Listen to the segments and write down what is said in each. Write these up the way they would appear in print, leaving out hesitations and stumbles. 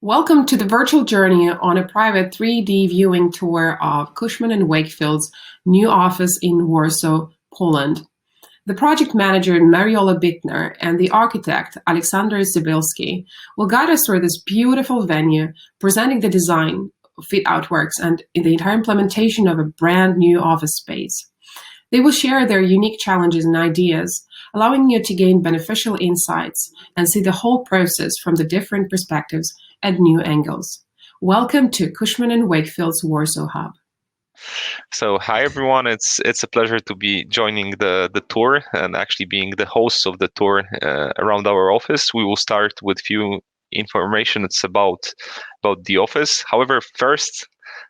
Welcome to the virtual journey on a private 3D viewing tour of Cushman Wakefield's new office in Warsaw, Poland. The project manager Mariola Bitner and the architect Aleksander Szybilski will guide us through this beautiful venue, presenting the design, fit-out works, and the entire implementation of a brand new office space. They will share their unique challenges and ideas, allowing you to gain beneficial insights and see the whole process from the different perspectives and new angles. Welcome to Cushman Wakefield's Warsaw Hub. So, hi everyone. It's a pleasure to be joining the tour and actually being the host of the tour around our office. We will start with few information. It's about the office. However, first,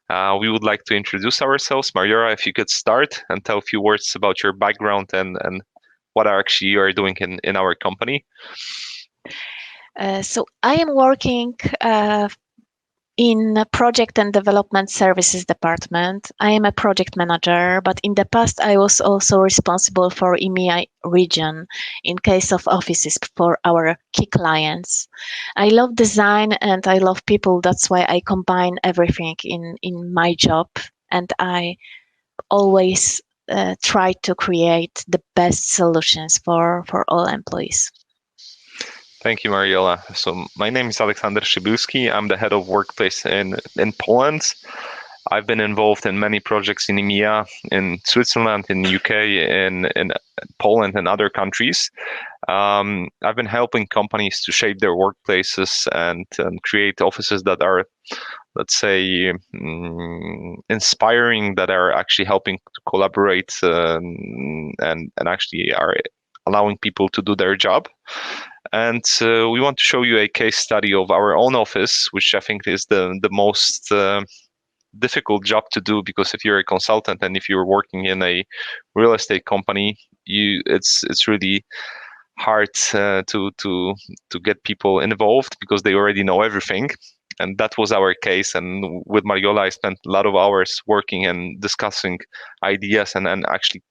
we would like to introduce ourselves. Mariola, if you could start and tell a few words about your background and what actually you are doing in our company. So I am working in a project and development services department. I am a project manager, but in the past I was also responsible for EMEA region in case of offices for our key clients. I love design and I love people. That's why I combine everything in my job, and I always try to create the best solutions for all employees. Thank you, Mariola. So my name is Aleksander Szybilski. I'm the head of workplace in Poland. I've been involved in many projects in EMEA, in Switzerland, in the UK, in Poland and other countries. I've been helping companies to shape their workplaces and create offices that are, let's say, inspiring, that are actually helping to collaborate and actually are allowing people to do their job. And we want to show you a case study of our own office, which I think is the most difficult job to do, because if you're a consultant and if you're working in a real estate company, it's really hard to get people involved because they already know everything. And that was our case. And with Mariola, I spent a lot of hours working and discussing ideas and actually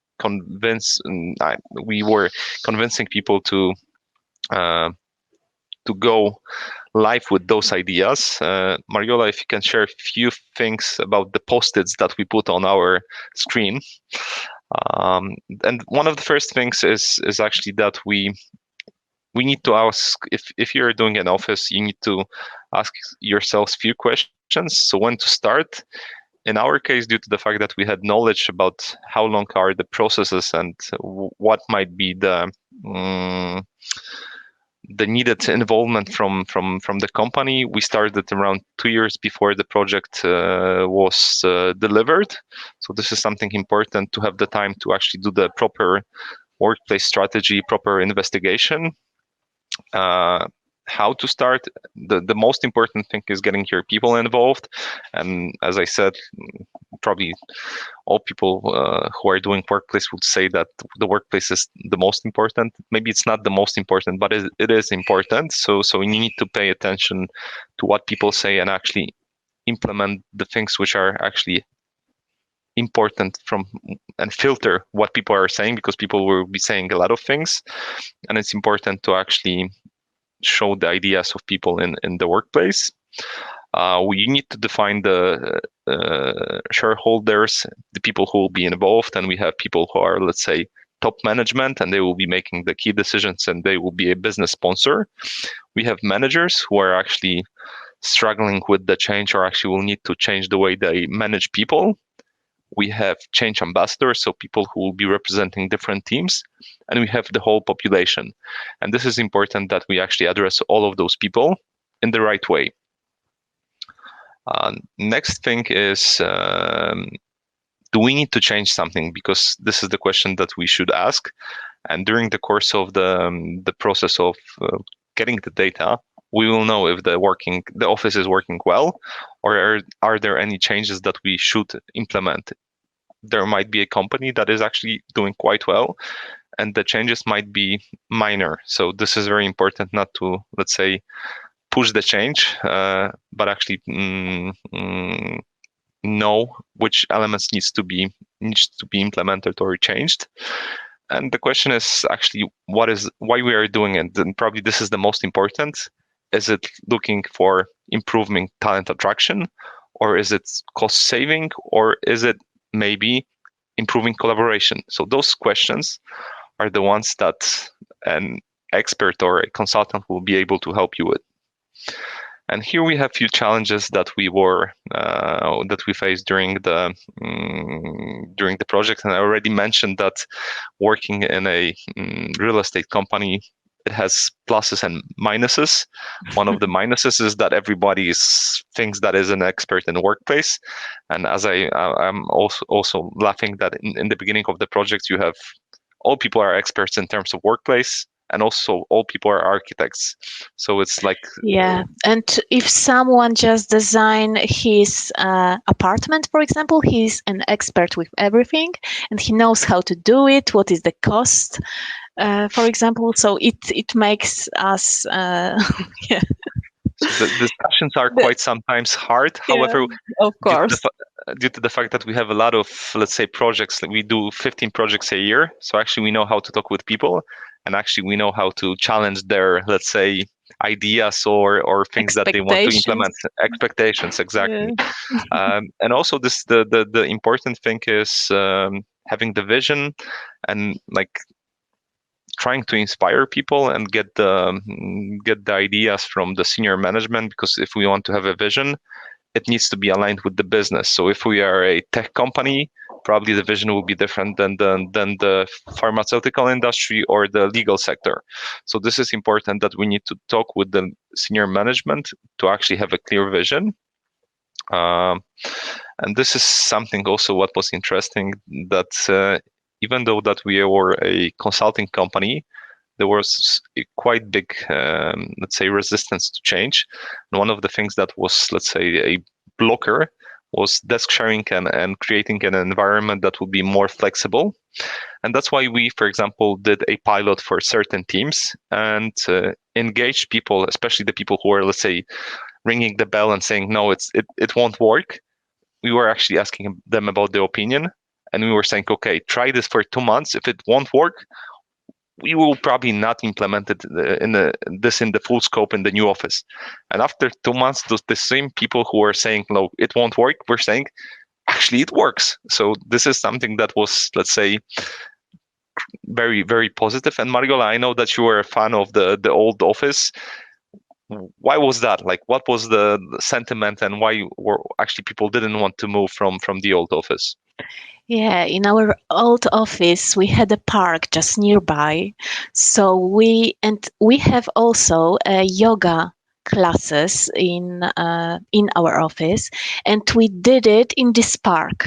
we were convincing people to go live with those ideas. Mariola, if you can share a few things about the post-its that we put on our screen. And one of the first things is actually that we need to ask, if you're doing an office, you need to ask yourselves a few questions. So when to start? In our case, due to the fact that we had knowledge about how long are the processes and what might be the needed involvement from the company, we started around 2 years before the project was delivered. So this is something important, to have the time to actually do the proper workplace strategy, proper investigation. How to start? The most important thing is getting your people involved. And as I said, probably all people who are doing workplace would say that the workplace is the most important. Maybe it's not the most important, but it is important. So you need to pay attention to what people say and actually implement the things which are actually important and filter what people are saying, because people will be saying a lot of things, and it's important to actually show the ideas of people in the workplace. We need to define the shareholders, the people who will be involved, and we have people who are, let's say, top management, and they will be making the key decisions, and they will be a business sponsor. We have managers who are actually struggling with the change, or actually will need to change the way they manage people. We have change ambassadors, so people who will be representing different teams, and we have the whole population. And this is important that we actually address all of those people in the right way. Next thing is, do we need to change something? Because this is the question that we should ask. And during the course of the process of getting the data, we will know if the office is working well, or are there any changes that we should implement. There might be a company that is actually doing quite well, and the changes might be minor. So this is very important, not to, let's say, push the change, but actually know which elements needs to be implemented or changed. And the question is actually why we are doing it. And probably this is the most important. Is it looking for improving talent attraction, or is it cost saving, or is it maybe improving collaboration? So those questions are the ones that an expert or a consultant will be able to help you with. And here we have few challenges that we faced during the project. And I already mentioned that working in a real estate company, it has pluses and minuses. One of the minuses is that everybody thinks that is an expert in the workplace. And as I'm also laughing that in the beginning of the project, you have all people are experts in terms of workplace, and also all people are architects. So it's like, Yeah, and if someone just design his apartment, for example, he's an expert with everything, and he knows how to do it. What is the cost, for example? So it makes us, yeah, so the discussions are quite sometimes hard. However, of due to the course. due to the fact that we have a lot of, let's say, projects, like we do 15 projects a year, so actually we know how to talk with people, and actually we know how to challenge their, let's say, ideas or things that they want to Expectations. implement. Expectations, Yeah. exactly. And also the important thing is having the vision and like trying to inspire people and get the ideas from the senior management, because if we want to have a vision, it needs to be aligned with the business. So if we are a tech company, probably the vision will be different than the pharmaceutical industry or the legal sector. So this is important, that we need to talk with the senior management to actually have a clear vision. And this is something also what was interesting, that even though that we were a consulting company, there was a quite big, let's say, resistance to change. And one of the things that was, let's say, a blocker was desk sharing and creating an environment that would be more flexible. And that's why we, for example, did a pilot for certain teams and engaged people, especially the people who are, let's say, ringing the bell and saying, no, it won't work. We were actually asking them about their opinion. And we were saying, okay, try this for 2 months. If it won't work, we will probably not implement it in the full scope in the new office. And after 2 months, the same people who were saying, no, it won't work, were saying, actually, it works. So this is something that was, let's say, very, very positive. And Mariola, I know that you were a fan of the old office. Why was that? Like, what was the sentiment, and why were actually people didn't want to move from the old office? Yeah, in our old office, we had a park just nearby. So we have also yoga classes in our office, and we did it in this park.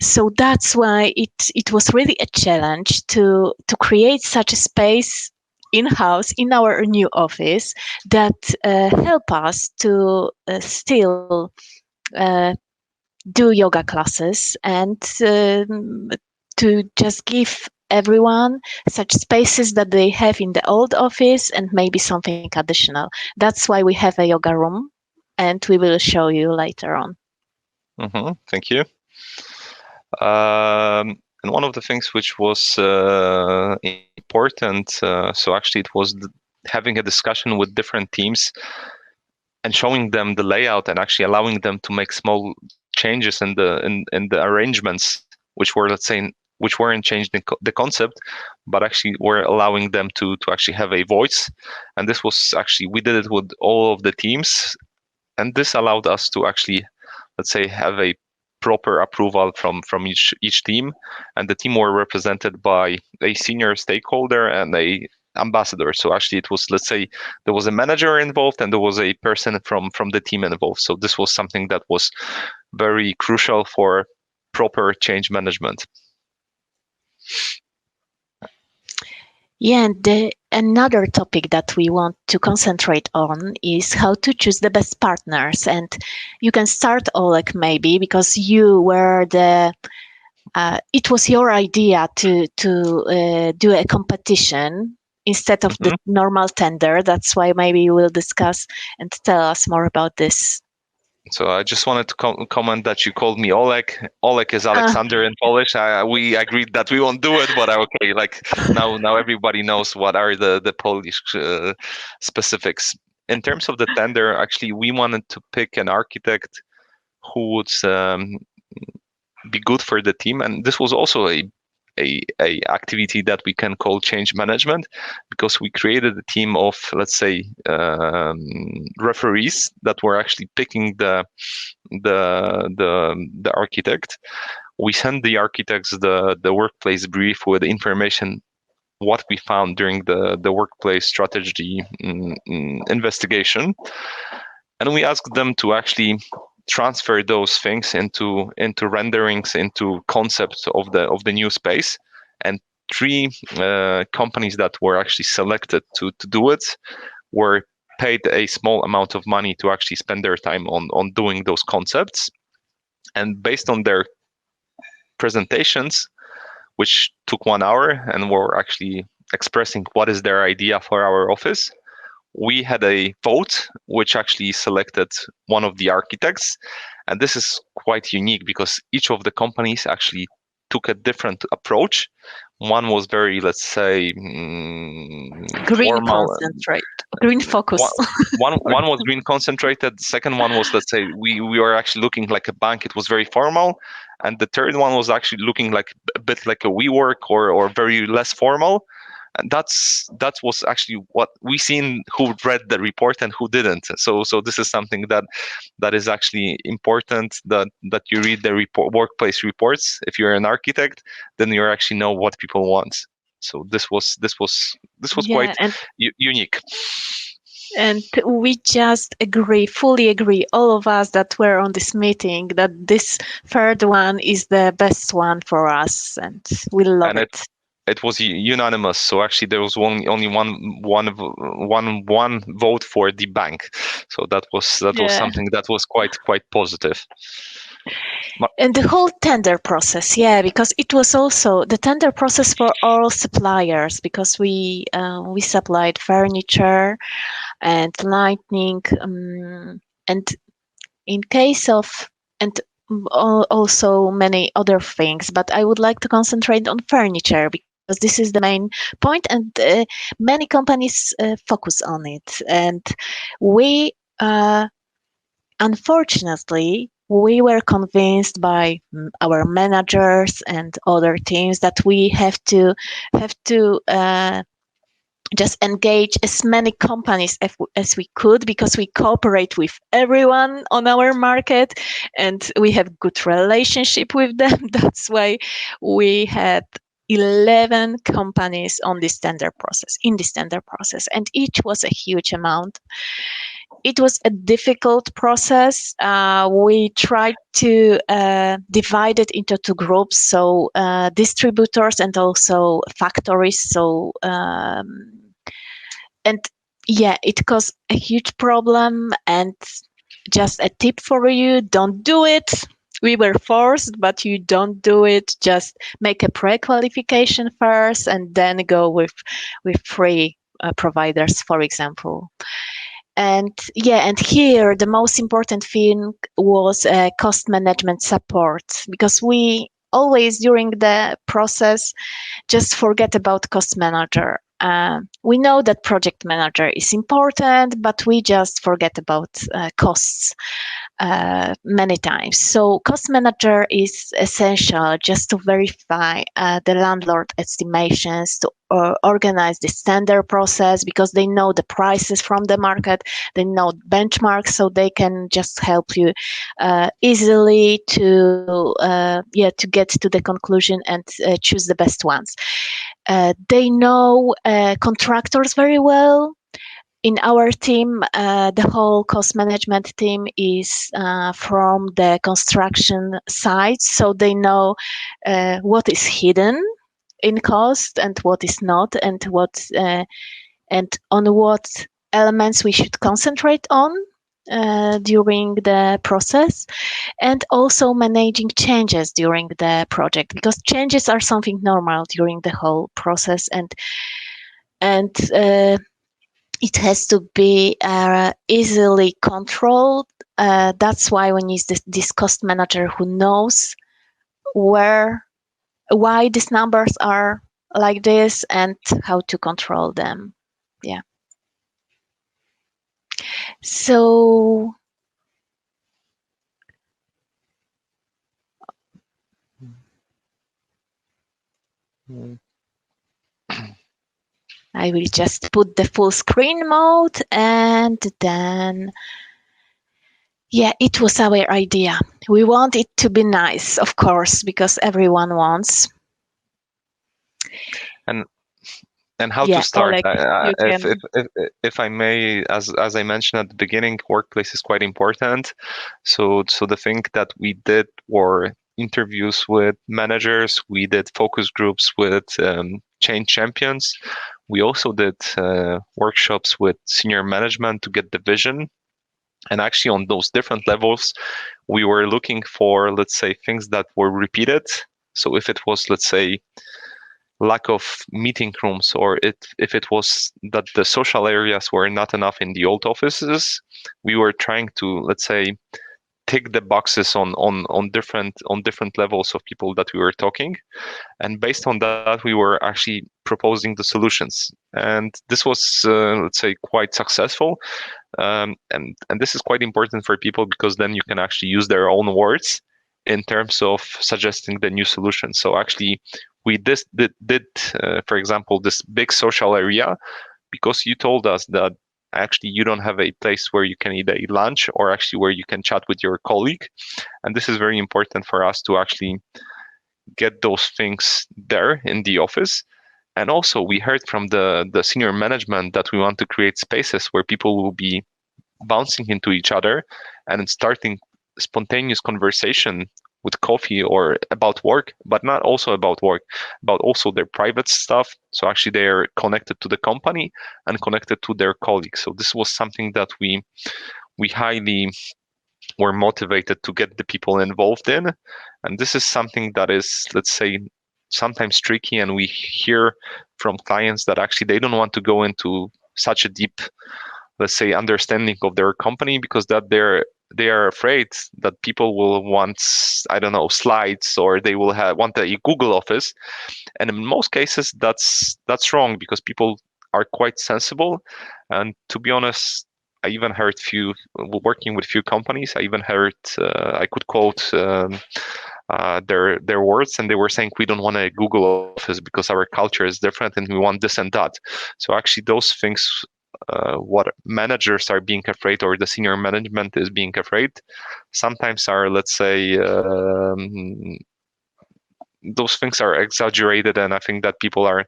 So that's why it was really a challenge to create such a space in-house in our new office that help us to still uh, do yoga classes and to just give everyone such spaces that they have in the old office and maybe something additional. That's why we have a yoga room, and we will show you later on. Thank you. And one of the things which was important, so actually it was having a discussion with different teams and showing them the layout and actually allowing them to make small changes in the arrangements, which were, let's say, which weren't changed in the concept, but actually were allowing them to actually have a voice. And this was actually, we did it with all of the teams, and this allowed us to actually, let's say, have a proper approval from each team, and the team were represented by a senior stakeholder and a ambassador. So actually it was, let's say, there was a manager involved and there was a person from the team involved. So this was something that was very crucial for proper change management. Yeah, and another topic that we want to concentrate on is how to choose the best partners. And you can start, Oleg, maybe, because you were it was your idea to do a competition instead of the normal tender. That's why maybe you will discuss and tell us more about this. So I just wanted to comment that you called me Oleg. Oleg is Aleksander in Polish. We agreed that we won't do it, but okay, like now everybody knows what are the Polish specifics. in terms of the tender, actually, we wanted to pick an architect who would be good for the team, and this was also a activity that we can call change management, because we created a team of, let's say, referees that were actually picking the architect. We sent the architects the workplace brief with information what we found during the workplace strategy investigation, and we asked them to actually transfer those things into renderings, into concepts of the new space. And three companies that were actually selected to do it were paid a small amount of money to actually spend their time on doing those concepts. And based on their presentations, which took 1 hour and were actually expressing what is their idea for our office, we had a vote which actually selected one of the architects. And this is quite unique because each of the companies actually took a different approach. One was very, let's say, Green formal. concentrate, green focus. One was green concentrated. The second one was, let's say, we were actually looking like a bank. It was very formal. And the third one was actually looking like a bit like a WeWork or very less formal. And that was actually what we seen, who read the report and who didn't. So this is something that is actually important, that you read the workplace reports. If you're an architect, then you actually know what people want. So this was quite unique. And we just fully agree, all of us that were on this meeting, that this third one is the best one for us, and we love it. It was unanimous. So actually, there was only one vote for the bank. So that was something that was quite positive. And the whole tender process, because it was also the tender process for all suppliers, because we supplied furniture and lighting, and in case of also many other things. But I would like to concentrate on furniture because this is the main point, and many companies focus on it. And we, unfortunately, we were convinced by our managers and other teams that we have to just engage as many companies as we could, because we cooperate with everyone on our market and we have good relationship with them. That's why we had 11 companies in this tender process, and each was a huge amount. It was a difficult process. We tried to divide it into two groups, so distributors and also factories. So it caused a huge problem. And just a tip for you: don't do it. We were forced, but you don't do it. Just make a pre-qualification first, and then go with free providers, for example. And here the most important thing was cost management support, because we always during the process just forget about cost manager. We know that project manager is important, but we just forget about costs many times. So cost manager is essential just to verify the landlord estimations, to organize the standard process, because they know the prices from the market, they know benchmarks, so they can just help you easily to get to the conclusion and choose the best ones. They know contractors very well. In our team, the whole cost management team is from the construction side, so they know what is hidden in cost and what is not, and on what elements we should concentrate on during the process, and also managing changes during the project, because changes are something normal during the whole process, and it has to be easily controlled. That's why we need this cost manager who knows why these numbers are like this and how to control them. Yeah. So I will just put the full screen mode, and then, yeah, it was our idea. We want it to be nice, of course, because everyone wants. And how to Yeah, start? Oleg, you can. If I may, as I mentioned at the beginning, workplace is quite important. So the thing that we did were interviews with managers. We did focus groups with change champions. We also did workshops with senior management to get the vision. And actually, on those different levels, we were looking for, let's say, things that were repeated. So if it was, let's say, lack of meeting rooms, or if it was that the social areas were not enough in the old offices, we were trying to, let's say, tick the boxes on different levels of people that we were talking, and based on that we were actually proposing the solutions, and this was let's say quite successful. And this is quite important for people because then you can actually use their own words in terms of suggesting the new solution. So actually, we did for example, this big social area because you told us that actually you don't have a place where you can eat a lunch or actually where you can chat with your colleague. And this is very important for us to actually get those things there in the office. And also, we heard from the senior management that we want to create spaces where people will be bouncing into each other and starting spontaneous conversation with coffee or about work, but not also about work, about also their private stuff. So actually they're connected to the company and connected to their colleagues. So this was something that we highly were motivated to get the people involved in. And this is something that is, let's say, sometimes tricky. And we hear from clients that actually they don't want to go into such a deep, let's say, understanding of their company because that they are afraid that people will want, I don't know, slides, or they will want a Google office. And in most cases that's wrong because people are quite sensible. And to be honest, I even heard few, working with few companies, I even heard I could quote their words, and they were saying we don't want a Google office because our culture is different and we want this and that. So actually those things, what managers are being afraid or the senior management is being afraid, sometimes are, let's say, those things are exaggerated. And I think that people are,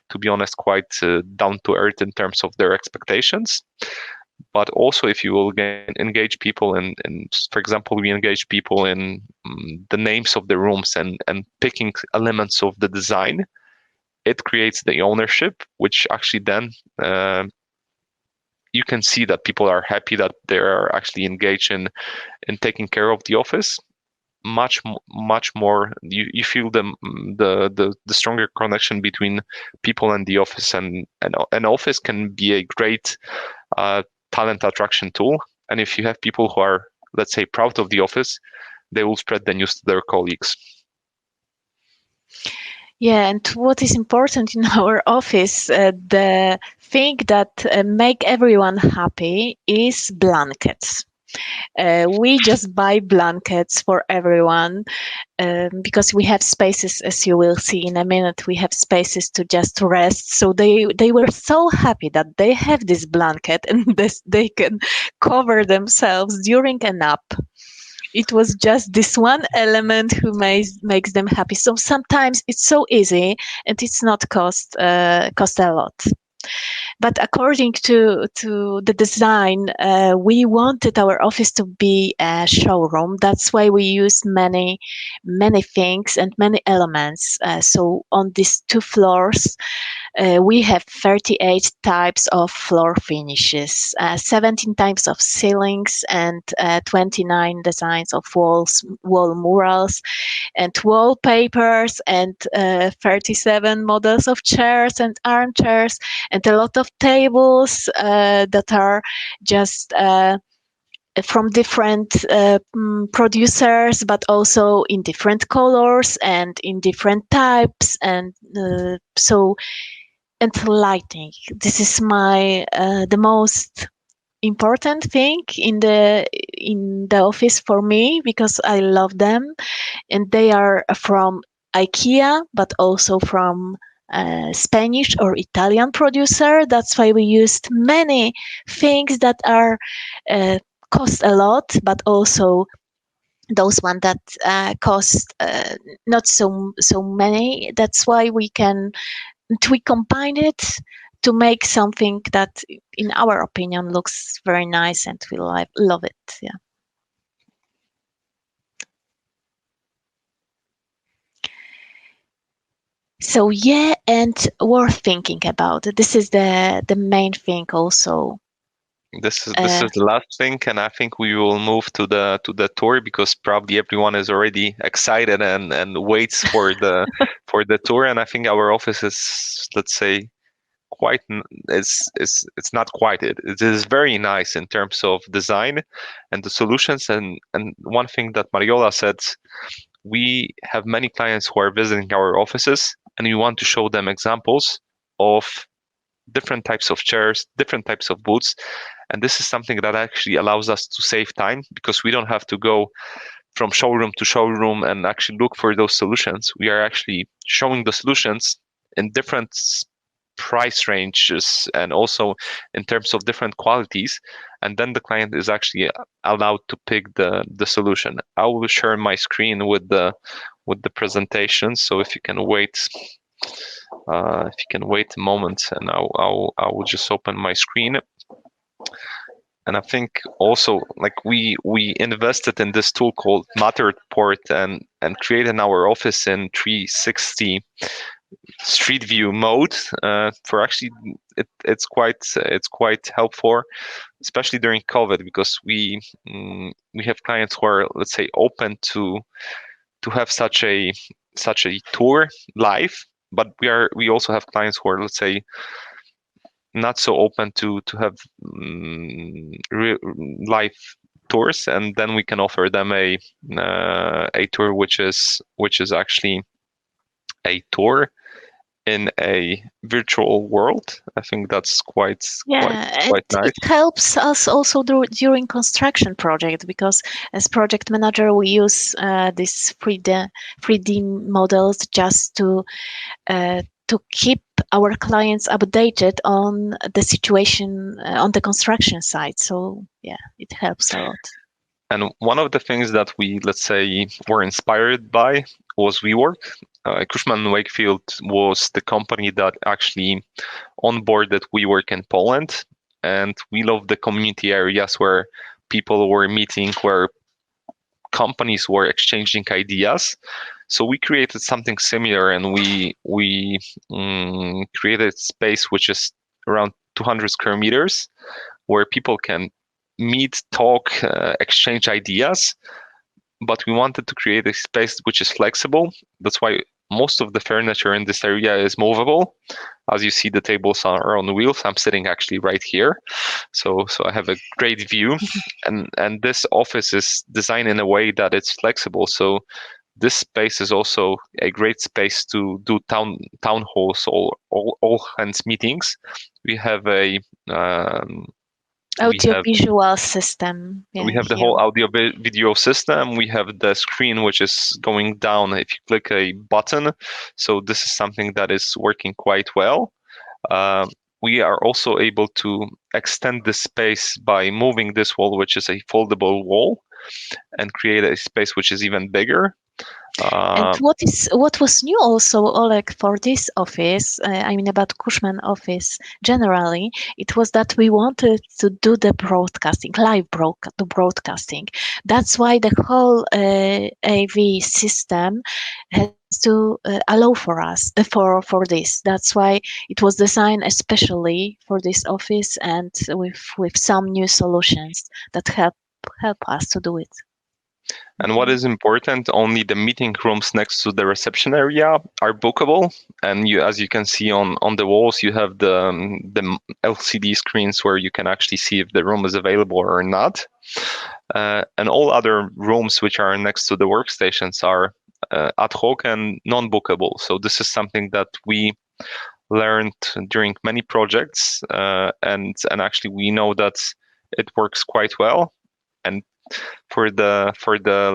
to be honest, quite down to earth in terms of their expectations. But also, if you will engage people in, for example, we engage people in the names of the rooms and picking elements of the design, it creates the ownership, which actually then you can see that people are happy that they are actually engaged in taking care of the office much more. You feel the stronger connection between people and the office, and an office can be a great talent attraction tool. And if you have people who are, let's say, proud of the office, they will spread the news to their colleagues. Yeah, and what is important in our office, the thing that make everyone happy is blankets. We just buy blankets for everyone because we have spaces, as you will see in a minute, we have spaces to just rest. So they were so happy that they have this blanket and they can cover themselves during a nap. It was just this one element who makes them happy. So sometimes it's so easy and it's not cost a lot. But according to the design, we wanted our office to be a showroom. That's why we used many things and many elements. So on these 2 floors, we have 38 types of floor finishes, 17 types of ceilings, and 29 designs of wall murals, and wallpapers, and 37 models of chairs and armchairs, and a lot of tables that are just from different producers, but also in different colors and in different types, and so and lighting. This is my the most important thing in the office for me, because I love them, and they are from IKEA, but also from Spanish or Italian producer. That's why we used many things that are cost a lot, but also those one that cost not so many. That's why we combine it to make something that, in our opinion, looks very nice, and we love it. Yeah. So yeah, and worth thinking about. This is the main thing also. This is the last thing, and I think we will move to the tour, because probably everyone is already excited and waits for the for the tour. And I think our office is, let's say, quite it's not quite it is very nice in terms of design and the solutions. And one thing that Mariola said, we have many clients who are visiting our offices, and we want to show them examples of different types of chairs, different types of booths. And this is something that actually allows us to save time, because we don't have to go from showroom to showroom and actually look for those solutions. We are actually showing the solutions in different price ranges, and also in terms of different qualities. And then the client is actually allowed to pick the solution. I will share my screen with the presentation. So if you can wait a moment, and I will just open my screen. And I think also, like, we invested in this tool called Matterport, and created our office in 360 street view mode. For actually, it's quite helpful, especially during COVID, because we have clients who are, let's say, open to have such a tour live. But we also have clients who are, let's say, not so open to have live tours, and then we can offer them a tour which is actually a tour in a virtual world. I think that's quite nice. It helps us also during construction project, because as project manager we use these 3D models just to keep our clients updated on the situation on the construction site. So yeah, it helps a lot. And one of the things that we, let's say, were inspired by was WeWork. Cushman Wakefield was the company that actually onboarded WeWork in Poland, and we love the community areas where people were meeting, where companies were exchanging ideas. So we created something similar, and we created space which is around 200 square meters, where people can meet, talk, exchange ideas. But we wanted to create a space which is flexible. That's why most of the furniture in this area is movable. As you see, the tables are on wheels. I'm sitting actually right here, so I have a great view. And this office is designed in a way that it's flexible. So this space is also a great space to do town halls or all hands meetings. We have a audio visual system. We have the whole audio video system. We have the screen which is going down if you click a button. So this is something that is working quite well. We are also able to extend the space by moving this wall, which is a foldable wall, and create a space which is even bigger. And what was new also, Oleg, for this office, I mean about Cushman office generally, it was that we wanted to do the broadcasting, broadcasting. That's why the whole AV system has to allow for us for this. That's why it was designed especially for this office, and with some new solutions that help us to do it. And what is important, only the meeting rooms next to the reception area are bookable. And as you can see on the walls, you have the LCD screens where you can actually see if the room is available or not. And all other rooms which are next to the workstations are ad hoc and non-bookable. So this is something that we learned during many projects. And actually we know that it works quite well. And for the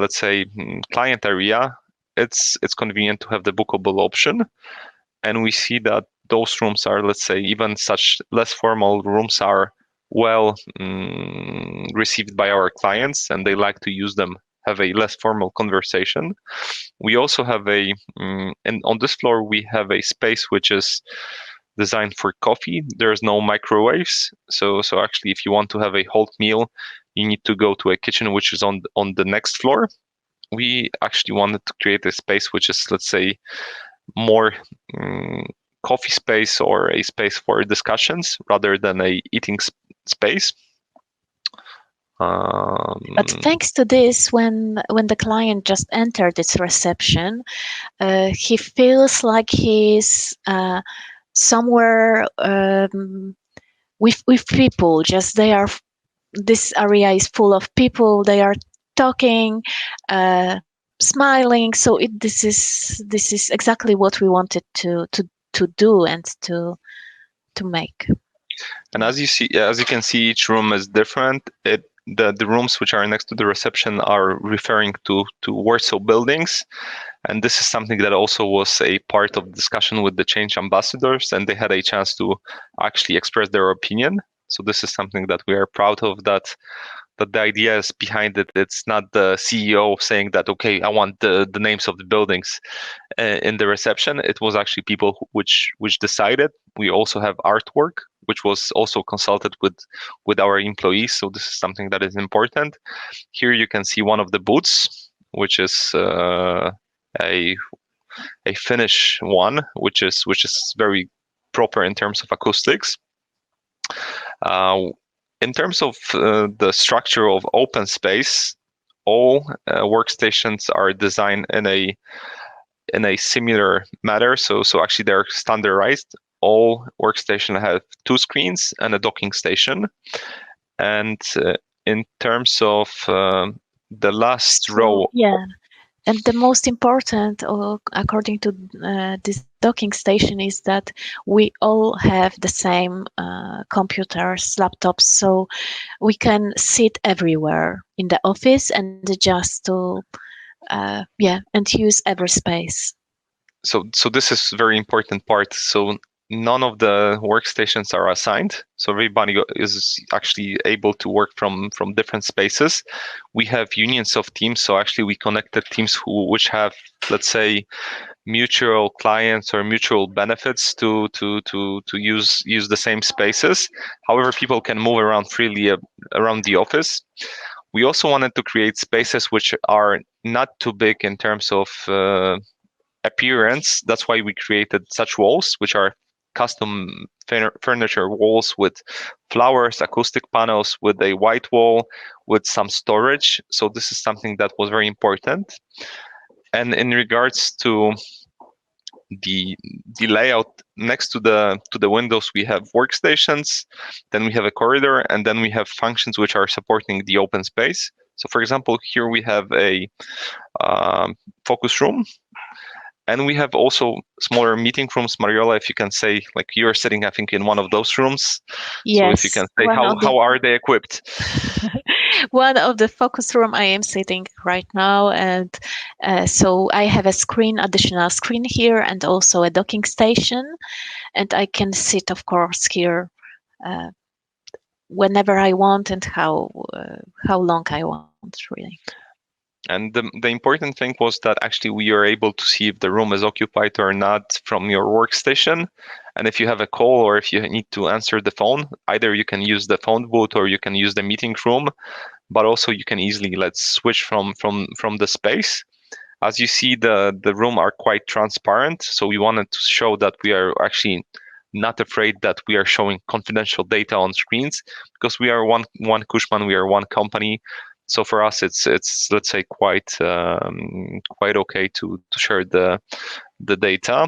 let's say client area, it's convenient to have the bookable option. And we see that those rooms are, let's say, even such less formal rooms are well received by our clients, and they like to use them, have a less formal conversation. We also have and on this floor we have a space which is designed for coffee. There's no microwaves, so actually, if you want to have a hot meal, you need to go to a kitchen which is on the next floor. We actually wanted to create a space which is, let's say, more coffee space or a space for discussions rather than a eating space. But thanks to this, when the client just entered its reception, he feels like he's somewhere with people. Just they are. This area is full of people. They are talking, smiling. So this is exactly what we wanted to do and to make. And as you can see, each room is different. The rooms which are next to the reception are referring to Warsaw buildings. And this is something that also was a part of discussion with the change ambassadors, and they had a chance to actually express their opinion. So this is something that we are proud of, that the ideas behind it. It's not the CEO saying that, okay, I want the names of the buildings in the reception. It was actually people which decided. We also have artwork, which was also consulted with our employees. So this is something that is important. Here you can see one of the booths, which is a Finnish one, which is very proper in terms of acoustics. In terms of the structure of open space, all workstations are designed in a similar manner. So actually they're standardized. All workstations have 2 screens and a docking station. And in terms of the last row. Yeah. And the most important, according to this docking station, is that we all have the same computers, laptops, so we can sit everywhere in the office and just to, and use every space. So this is very important part. So none of the workstations are assigned. So everybody is actually able to work from different spaces. We have unions of teams. So actually we connected teams which have, let's say, mutual clients or mutual benefits to use the same spaces. However, people can move around freely around the office. We also wanted to create spaces which are not too big in terms of appearance. That's why we created such walls, which are custom furniture walls with flowers, acoustic panels, with a white wall, with some storage. So this is something that was very important. And in regards to the layout, next to the windows, we have workstations, then we have a corridor, and then we have functions which are supporting the open space. So for example, here we have a focus room. And we have also smaller meeting rooms. Mariola, if you can say, like, you're sitting, I think, in one of those rooms. Yes. So if you can say, how are they equipped? One of the focus room I am sitting right now, and so I have additional screen here, and also a docking station, and I can sit, of course, here whenever I want and how long I want, really. And the important thing was that actually we are able to see if the room is occupied or not from your workstation. And if you have a call or if you need to answer the phone, either you can use the phone booth or you can use the meeting room, but also you can easily switch from the space. As you see, the room are quite transparent. So we wanted to show that we are actually not afraid that we are showing confidential data on screens, because we are one Cushman, we are one company. So for us, it's let's say quite okay to share the data.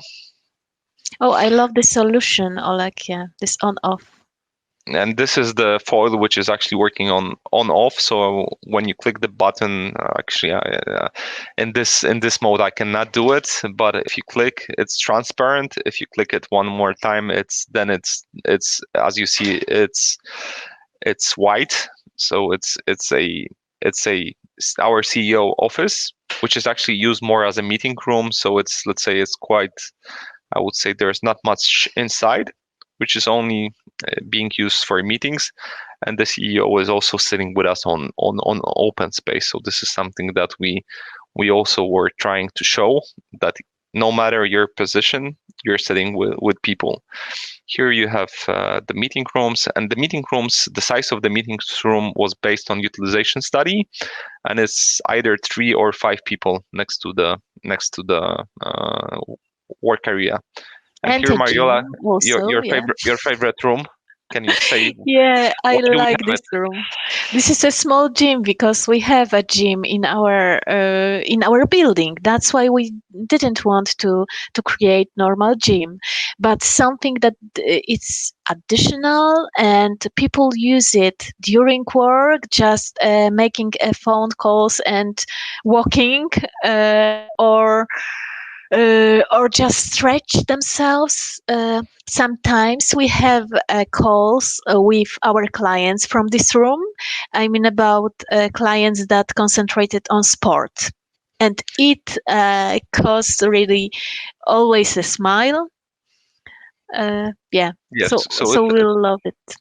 Oh, I love the solution, Oleg. Yeah, this on-off. And this is the foil which is actually working on off. So when you click the button, actually in this mode I cannot do it, but if you click, it's transparent. If you click it one more time, it's as you see, It's white, so it's our CEO office, which is actually used more as a meeting room. So it's, let's say, it's quite, I would say there's not much inside, which is only being used for meetings. And the CEO is also sitting with us on open space. So this is something that we also were trying to show, that no matter your position, you're sitting with people. Here you have the meeting rooms, and the meeting rooms, the size of the meeting room was based on utilization study, and it's either 3 or 5 people next to the work area. And And here, a Mariola, gym also, yeah. your favorite room. Can you say Yeah, I why do we like have this it? room. This is a small gym because we have a gym in our building. That's why we didn't want to create normal gym, but something that it's additional and people use it during work, just making phone calls and walking, or just stretch themselves. Sometimes we have calls with our clients from this room. I mean, about clients that concentrated on sport. And it caused really always a smile. Yeah, Yes, so so we love it.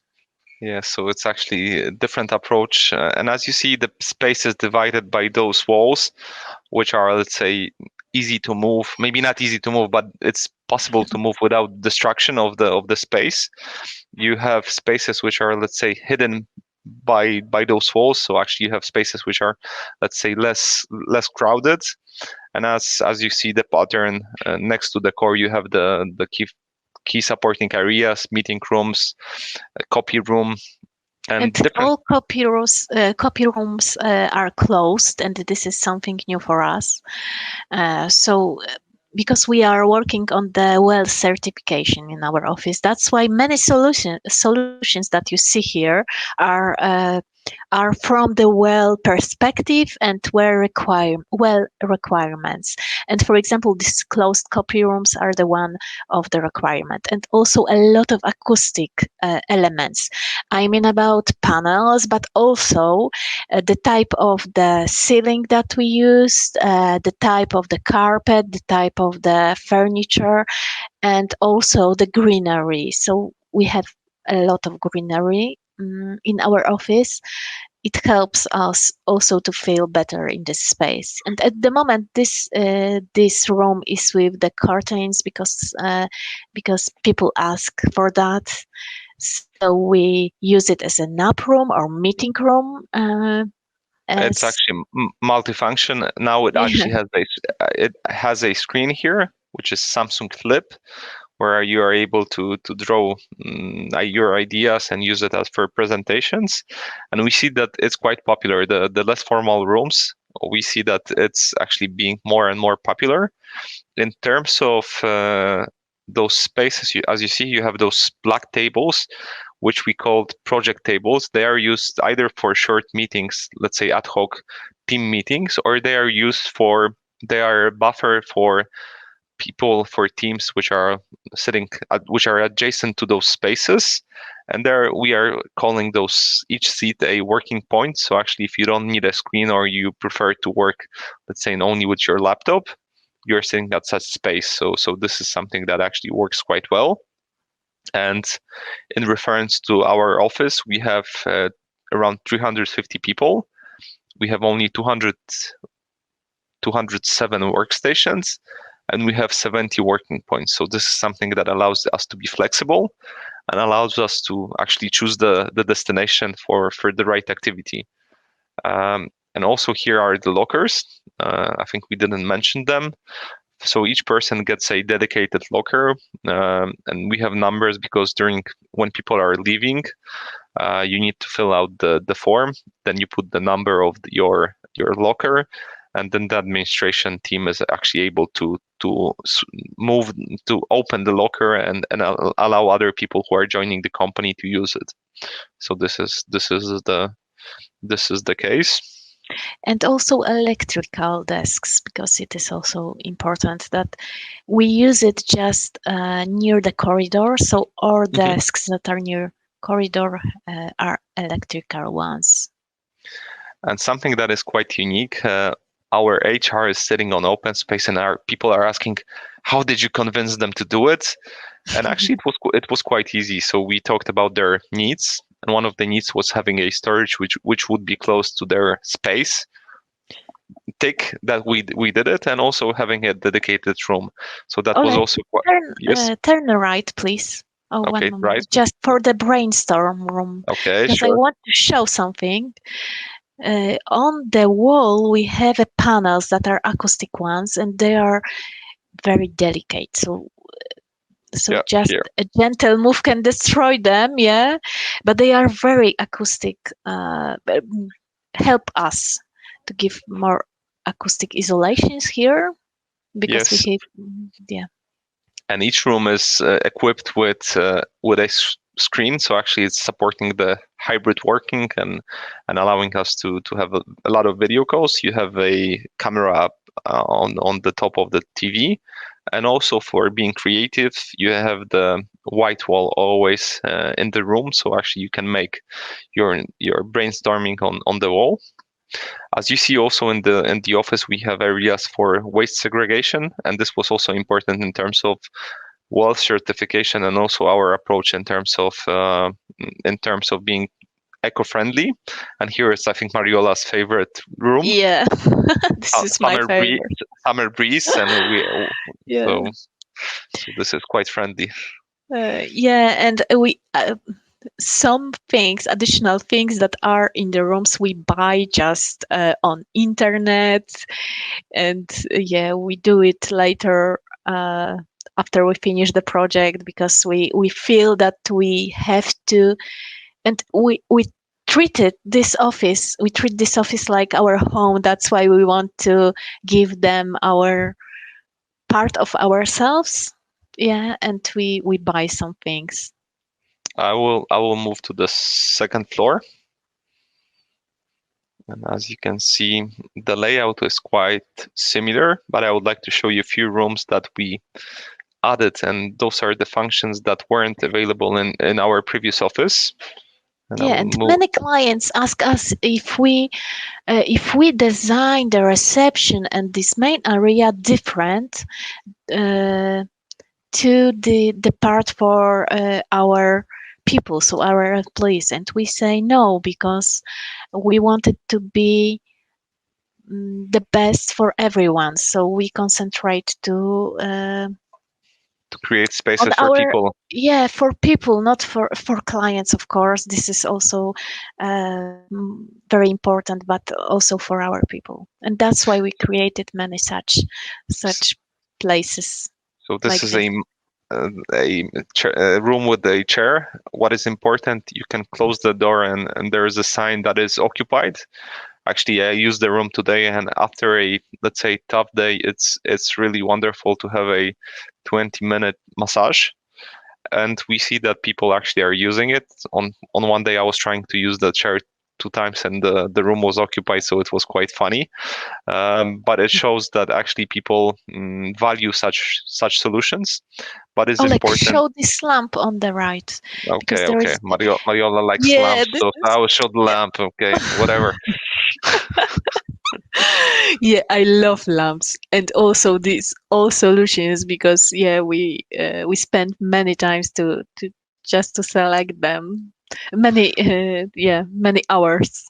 it's actually a different approach, and as you see, the space is divided by those walls, which are, let's say, easy to move. Maybe not easy to move, but it's possible to move without destruction of the space. You have spaces which are, let's say, hidden by those walls. So actually, you have spaces which are, let's say, less crowded. And as you see the pattern, next to the core, you have the key supporting areas, meeting rooms, a copy room, And and different. all copy rooms are closed, and this is something new for us. Because we are working on the well certification in our office, that's why many solutions that you see here are from the well perspective and well requirements. And for example, these closed copy rooms are the one of the requirement, and also a lot of acoustic elements. I mean about panels, but also the type of the ceiling that we used, the type of the carpet, the type of the furniture, and also the greenery. So we have a lot of greenery in our office. It helps us also to feel better in this space. And at the moment, this room is with the curtains because people ask for that. So we use it as a nap room or meeting room. It's As actually multifunction. Now it Yeah. actually has a screen here, which is Samsung Flip, where you are able to draw your ideas and use it as for presentations. And we see that it's quite popular. The less formal rooms, we see that it's actually being more and more popular. In terms of those spaces, as you see, you have those black tables, which we called project tables. They are used either for short meetings, let's say ad hoc team meetings, or they are a buffer for people, for teams which are which are adjacent to those spaces. And there we are calling those each seat a working point. So actually, if you don't need a screen or you prefer to work, let's say, only with your laptop, you're sitting at such space. So this is something that actually works quite well. And in reference to our office, we have around 350 people. We have only 207 workstations, and we have 70 working points. So this is something that allows us to be flexible and allows us to actually choose the destination for the right activity. And also here are the lockers. I think we didn't mention them. So each person gets a dedicated locker, and we have numbers because when people are leaving, you need to fill out the form. Then you put the number of your locker, and then the administration team is actually able to move to open the locker and allow other people who are joining the company to use it. So this is the case. And also electrical desks, because it is also important that we use it just near the corridor. So all Mhm. desks that are near corridor are electrical ones. And something that is quite unique, our HR is sitting on open space, and our people are asking, how did you convince them to do it? And actually, it was quite easy. So we talked about their needs, and one of the needs was having a storage which would be close to their space. Tick that we did it, and also having a dedicated room. So that was also quite, yes. Turn right, please. Oh, Okay, one moment. right. Just for the brainstorm room. Okay, because sure. I want to show something. On the wall, we have panels that are acoustic ones, and they are very delicate. So Yeah, just here. a gentle move can destroy them, yeah. But they are very acoustic. Help us to give more acoustic isolations here because Yes. we have, yeah. And each room is equipped with a screen, so actually it's supporting the hybrid working and allowing us to have a lot of video calls. You have a camera on the top of the TV, and also for being creative, you have the white wall always in the room, so actually you can make your brainstorming on the wall. As you see also in the office, we have areas for waste segregation, and this was also important in terms of WELL certification and also our approach in terms of being eco-friendly. And here is, I think, Mariola's favorite room. Yeah, this is my favorite. Summer breeze, and Yeah. so this is quite friendly. Yeah, and we some things, additional things that are in the rooms we buy just on internet, and yeah, we do it later after we finish the project because we feel that we have to, and we treat this office like our home. That's why we want to give them our part of ourselves. Yeah, and we buy some things. I will move to the second floor. And as you can see, the layout is quite similar, but I would like to show you a few rooms that we added, and those are the functions that weren't available in our previous office. And many clients ask us if we design the reception and this main area different to the part for our people, so our employees, and we say no because we want it to be the best for everyone. So we concentrate to create spaces for people. Yeah, for people, not for clients, of course. This is also very important, but also for our people, and that's why we created many such places. So this like is this. a room with a chair. What is important, you can close the door and there is a sign that is occupied. Actually, I used the room today, and after a, let's say, tough day, it's really wonderful to have a 20-minute massage. And we see that people actually are using it. On one day, I was trying to use the chair 2 times, and the room was occupied, so it was quite funny. But it shows that actually people value such solutions. But it's important. Show this lamp on the right. Okay. Mariola likes lamps, so I will show the lamp. Okay, whatever. Yeah, I love lamps, and also these all solutions because we spend many times to just to select them, many many hours.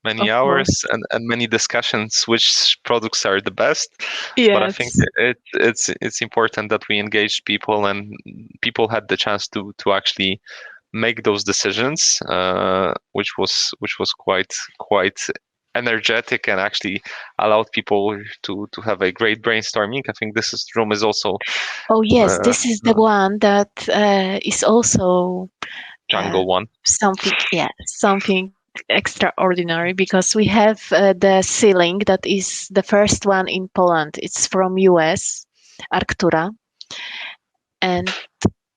Many hours and many discussions which products are the best. Yes. But I think it's important that we engage people, and people had the chance to actually make those decisions, which was quite energetic and actually allowed people to have a great brainstorming. I think this room is also. Oh yes, this is the one that is also jungle one. Something extraordinary because we have the ceiling that is the first one in Poland. It's from US, Arctura, and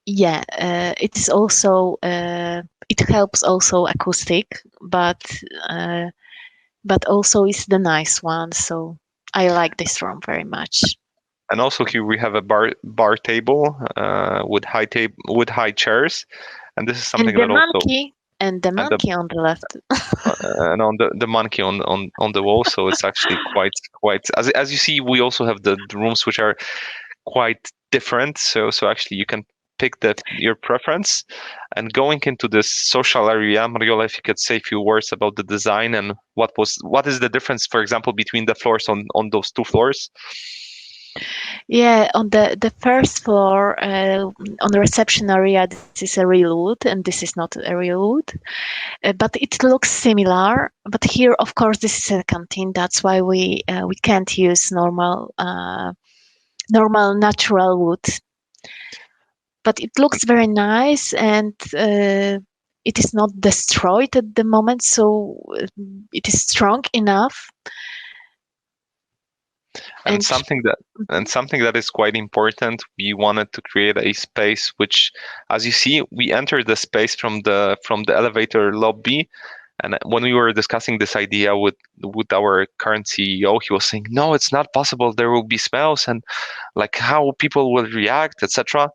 it is also it helps also acoustic, but also is the nice one. So I like this room very much. And also here we have a bar table with high chairs, And this is And something the that also monkey and the and the monkey on the left. and on the monkey on the wall. So it's actually quite as you see, we also have the rooms which are quite different. So actually you can pick your preference. And going into this social area, Mariola, if you could say a few words about the design and what is the difference, for example, between the floors on those two floors? Yeah, on the first floor, on the reception area, this is a real wood, and this is not a real wood, but it looks similar. But here, of course, this is a canteen. That's why we can't use normal natural wood. But it looks very nice, and it is not destroyed at the moment, so it is strong enough. And something that is quite important, we wanted to create a space which, as you see, we entered the space from the elevator lobby. And when we were discussing this idea with our current CEO, he was saying, "No, it's not possible. There will be smells and like how people will react, etc."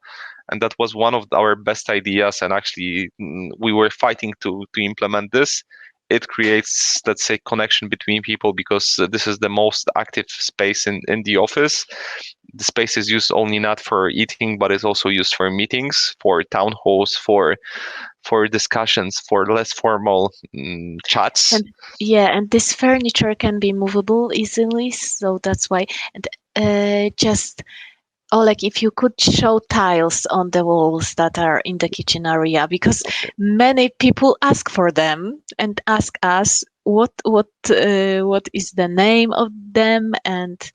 And that was one of our best ideas. And actually, we were fighting to implement this. It creates, let's say, connection between people because this is the most active space in the office. The space is used only not for eating, but it's also used for meetings, for town halls, for discussions, for less formal chats. And this furniture can be movable easily, so that's why. And just Oleg, if you could show tiles on the walls that are in the kitchen area, because many people ask for them and ask us what is the name of them, and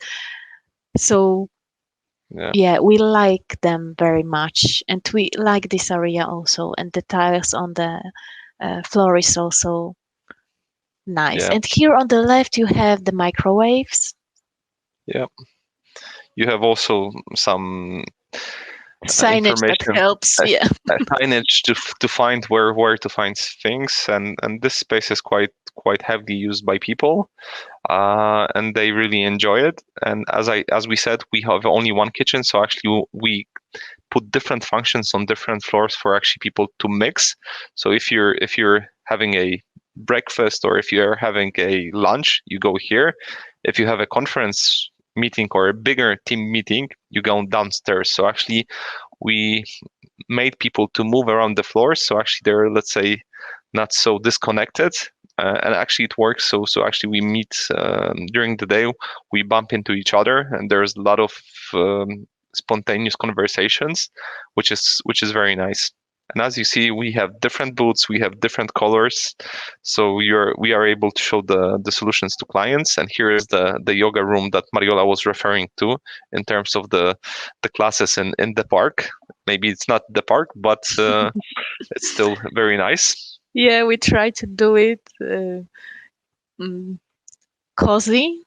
so yeah, we like them very much, and we like this area also, and the tiles on the floor is also nice. Yeah. And here on the left you have the microwaves. Yeah. You have also some Signage that information, helps. Yeah. signage to find where to find things, and this space is quite heavily used by people, and they really enjoy it. And as we said, we have only one kitchen, so actually we put different functions on different floors for actually people to mix. So if you're having a breakfast or if you're having a lunch, you go here. If you have a conference meeting or a bigger team meeting, you go downstairs. So actually we made people to move around the floors, so actually they're, let's say, not so disconnected, and actually it works. So actually we meet during the day, we bump into each other, and there's a lot of spontaneous conversations, which is very nice. And as you see, we have different booths, we have different colors, so we are able to show the solutions to clients. And here is the yoga room that Mariola was referring to in terms of the classes in the park. Maybe it's not the park, but it's still very nice. Yeah, we try to do it cozy.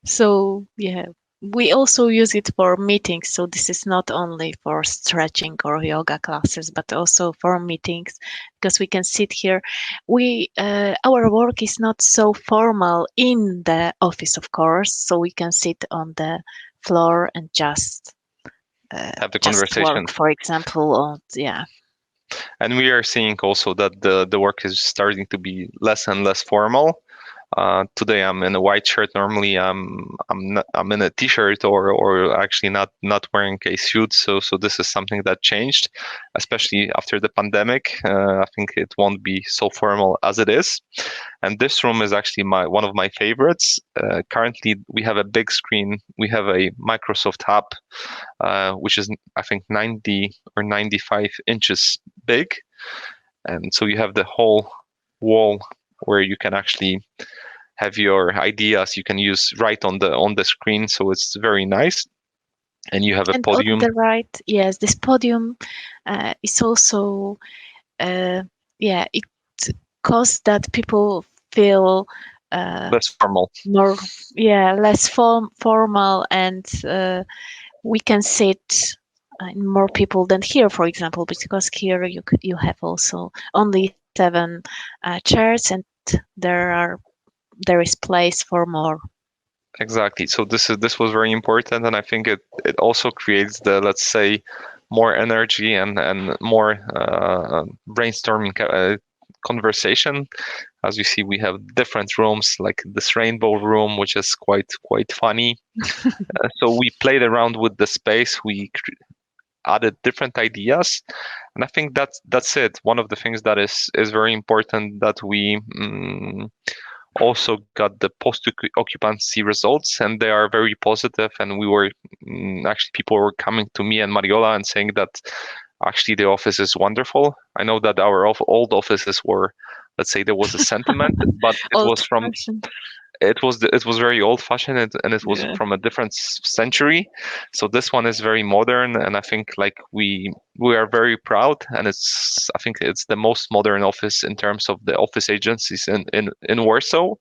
So yeah, we also use it for meetings. So this is not only for stretching or yoga classes, but also for meetings, because we can sit here. Our work is not so formal in the office, of course, so we can sit on the floor and just Have the just conversation. work, for example. Or yeah. And we are seeing also that the work is starting to be less and less formal. Today I'm in a white shirt. Normally I'm in a t-shirt or actually not wearing a suit. So this is something that changed, especially after the pandemic. I think it won't be so formal as it is. And this room is actually one of my favorites. Currently we have a big screen. We have a Microsoft Hub, which is I think 90 or 95 inches big, and so you have the whole wall where you can actually have your ideas you can use right on the screen, so it's very nice. And you have a podium. On the right, yes, this podium is also it causes that people feel less formal. less formal, and we can sit more people than here, for example, because here you have also only 7 chairs, and there is place for more. Exactly. So this was very important, and I think it also creates the, let's say, more energy and more brainstorming conversation. As you see, we have different rooms, like this rainbow room, which is quite funny. So we played around with the space. We added different ideas, and I think that's it. One of the things that is very important, that we also got the post occupancy results, and they are very positive. And we were actually, people were coming to me and Mariola and saying that actually the office is wonderful. I know that our old offices were, let's say, there was a sentiment, but it was from Old-fashioned. it was very old fashioned, and it was Yeah. from a different century. So this one is very modern, and I think like we are very proud, and I think it's the most modern office in terms of the office agencies in Warsaw.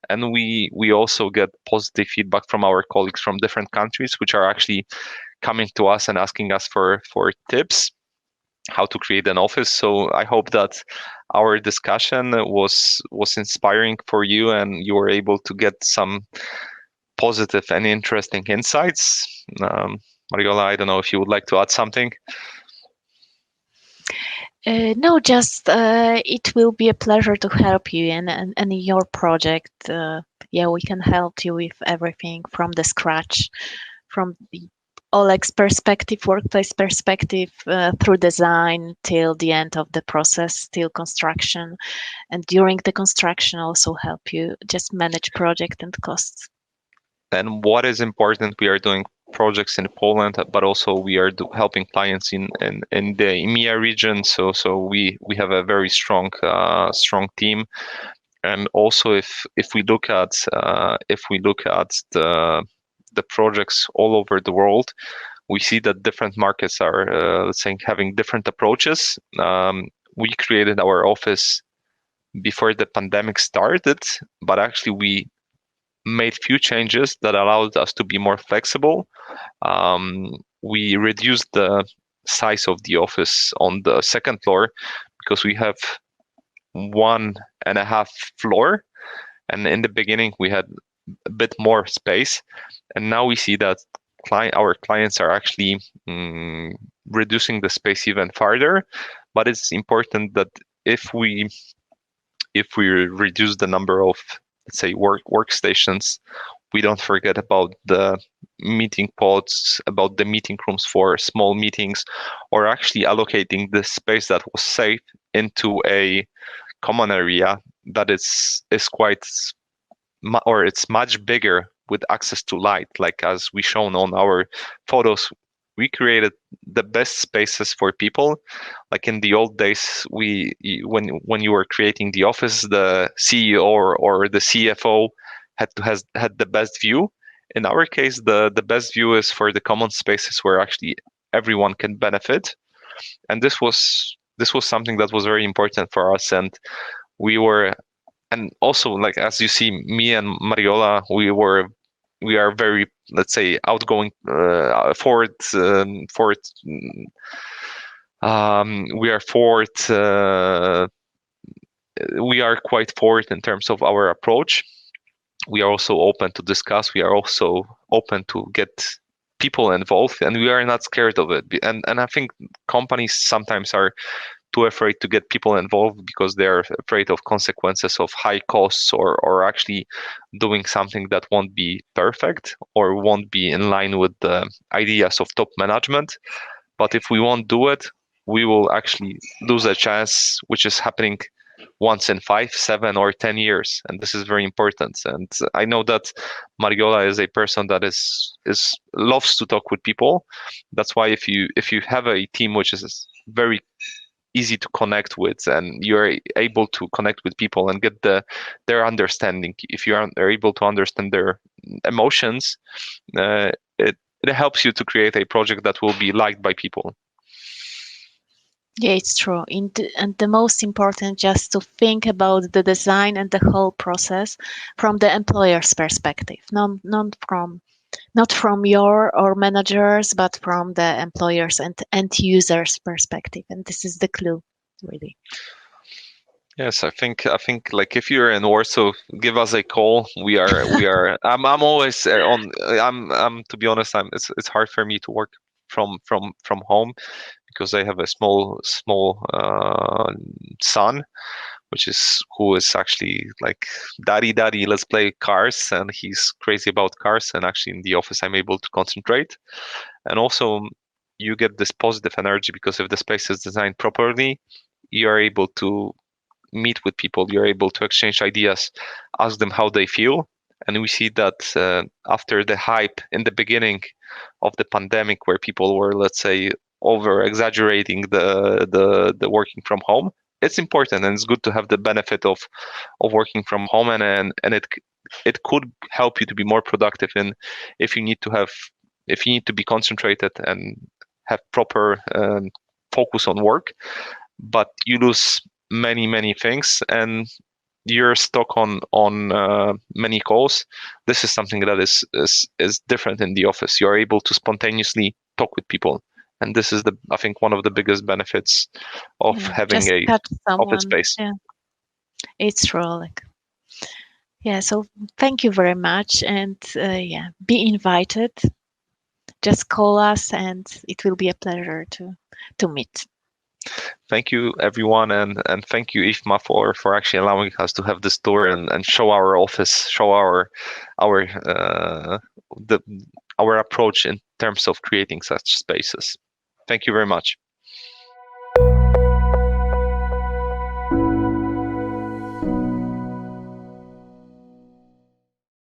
And we also get positive feedback from our colleagues from different countries, which are actually coming to us and asking us for tips how to create an office. So I hope that our discussion was inspiring for you, and you were able to get some positive and interesting insights. Mariola, I don't know if you would like to add something. No, just it will be a pleasure to help you and your project. Yeah, we can help you with everything from the scratch, from the Oleg's perspective, workplace perspective, through design till the end of the process, till construction, and during the construction also help you just manage project and costs. And what is important, we are doing projects in Poland, but also we are helping clients in the EMEA region. So we have a very strong team. And also, if we look at the projects all over the world, we see that different markets are, let's say, having different approaches. We created our office before the pandemic started, but actually we made few changes that allowed us to be more flexible. We reduced the size of the office on the second floor because we have 1.5 floor, and in the beginning we had a bit more space, and now we see that our clients are actually reducing the space even farther. But it's important that if we reduce the number of, let's say, workstations, we don't forget about the meeting pods, about the meeting rooms for small meetings, or actually allocating the space that was safe into a common area that is quite, or it's much bigger with access to light. Like as we shown on our photos, we created the best spaces for people. Like in the old days, when you were creating the office, the CEO or the CFO had the best view. In our case, the best view is for the common spaces where actually everyone can benefit. And this was something that was very important for us. And we were, and also, like as you see, me and Mariola, we are very, let's say, outgoing, forward. We are forward. We are quite forward in terms of our approach. We are also open to discuss. We are also open to get people involved, and we are not scared of it. And I think companies sometimes are too afraid to get people involved because they're afraid of consequences of high costs, or actually doing something that won't be perfect or won't be in line with the ideas of top management. But if we won't do it, we will actually lose a chance, which is happening once in 5, 7, or 10 years. And this is very important. And I know that Mariola is a person that is loves to talk with people. That's why if you have a team which is very easy to connect with, and you're able to connect with people and get their understanding, if you are able to understand their emotions, it helps you to create a project that will be liked by people. Yeah, it's true. And the most important, just to think about the design and the whole process from the employer's perspective, not from your or managers, but from the employers and end users perspective. And this is the clue, really. Yes, I think like if you're in Warsaw, give us a call. We are I'm always on. I'm to be honest, it's hard for me to work from home, because I have a small son, who is actually like, daddy, let's play cars, and he's crazy about cars. And actually in the office I'm able to concentrate. And also you get this positive energy, because if the space is designed properly, you're able to meet with people, you're able to exchange ideas, ask them how they feel. And we see that after the hype in the beginning of the pandemic, where people were, let's say, over exaggerating the working from home, it's important and it's good to have the benefit of working from home, and it could help you to be more productive in if you need to be concentrated and have proper focus on work, but you lose many things and you're stuck on many calls. This is something that is different in the office. You're able to spontaneously talk with people, and this is I think one of the biggest benefits of having just a touch office someone. space. Yeah, it's true. Like, yeah. So thank you very much, and yeah, be invited. Just call us, and it will be a pleasure to meet. Thank you, everyone, and thank you, IFMA, for actually allowing us to have this tour and show our office, show our approach in terms of creating such spaces. Thank you very much.